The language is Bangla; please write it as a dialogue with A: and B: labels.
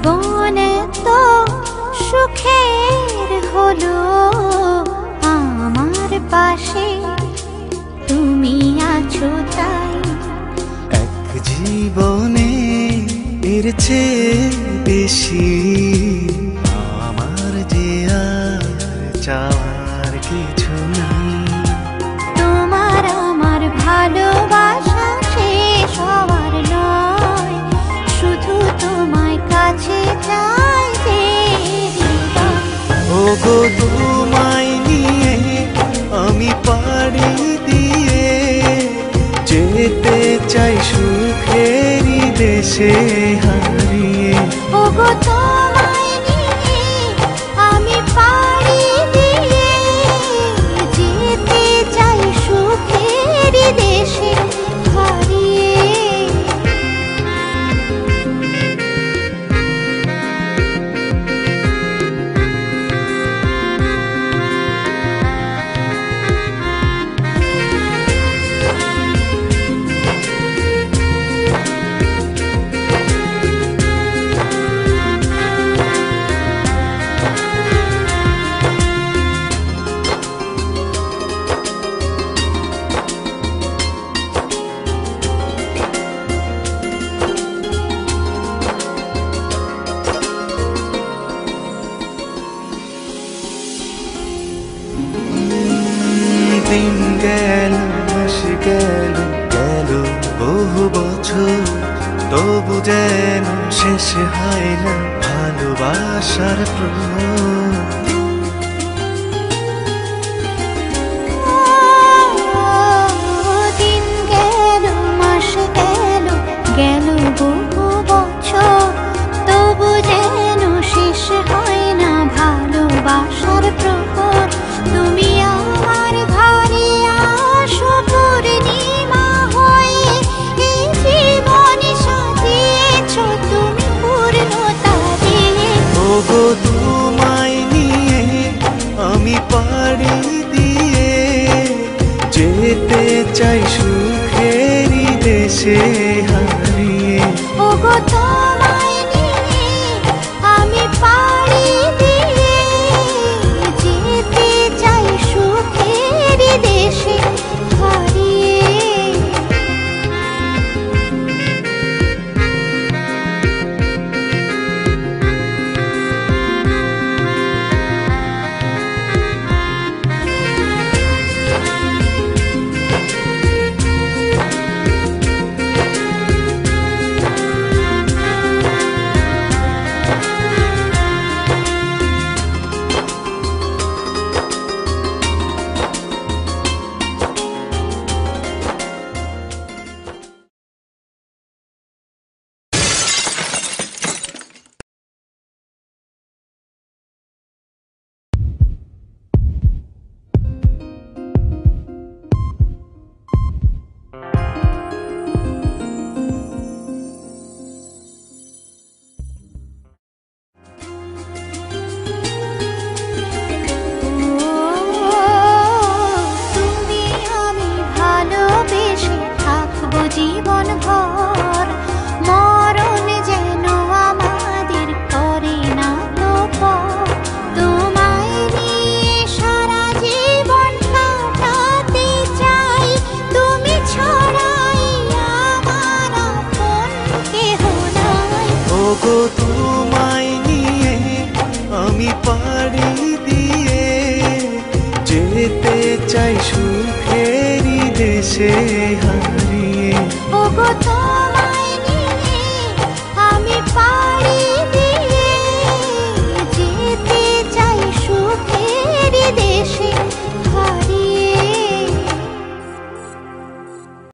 A: জীবন তো সুখের হলো আমার পাশে তুমি আছো তাই।
B: এক জীবনে এর চেয়ে বেশি আমার যে আর চাওয়ার কিছু নাই।
A: তোমার আমার ভালোবাসা শেষ হওয়ার নয়, শুধু তোমায় কাছে চাই যে হৃদয়।
B: ওগো তোমায় নিয়ে আমি পাড়ি দিয়ে যেতে চাই সুখেরই দেশে হারিয়ে।
A: ওগো তোমায় নিয়ে আমি পাড়ি দিয়ে যেতে চাই সুখেরই দেশে হারিয়ে।
B: দিন গেল মাস গেল গেল বহু বছর, তবু যেন শেষ হয় না ভালোবাসার প্রহর।
A: দিন গেল মাস গেল গেল বহু বছর, তবু যেন শেষ হয় না ভালোবাসার প্রহর। তুমি আমার ঘরে আসো পূর্ণিমা হয়ে, এই জীবন সাজিয়েছ তুমি পূর্ণতা দিয়ে।
B: ওগো তোমায় নিয়ে আমি পাড়ি দিয়ে যেতে চাই সুখেরই দেশে হারিয়ে।
A: ওগো তোমায় নিয়ে আমি পাড়ি দিয়ে যেতে চাই সুখেরই দেশে হারিয়ে। তুমি আমি ভালোবেসে থাকবো জীবন ভর, মরণ যেন আমাদের করে না তো পর। তোমায় নিয়ে সারা জীবন কাটাতে চাই, তুমি ছাড়াই আমার আপন কেহ নাই।
B: ওগো তোমায় নিয়ে আমি পাড়ি দিয়ে যেতে চাই সুখেরই দেশে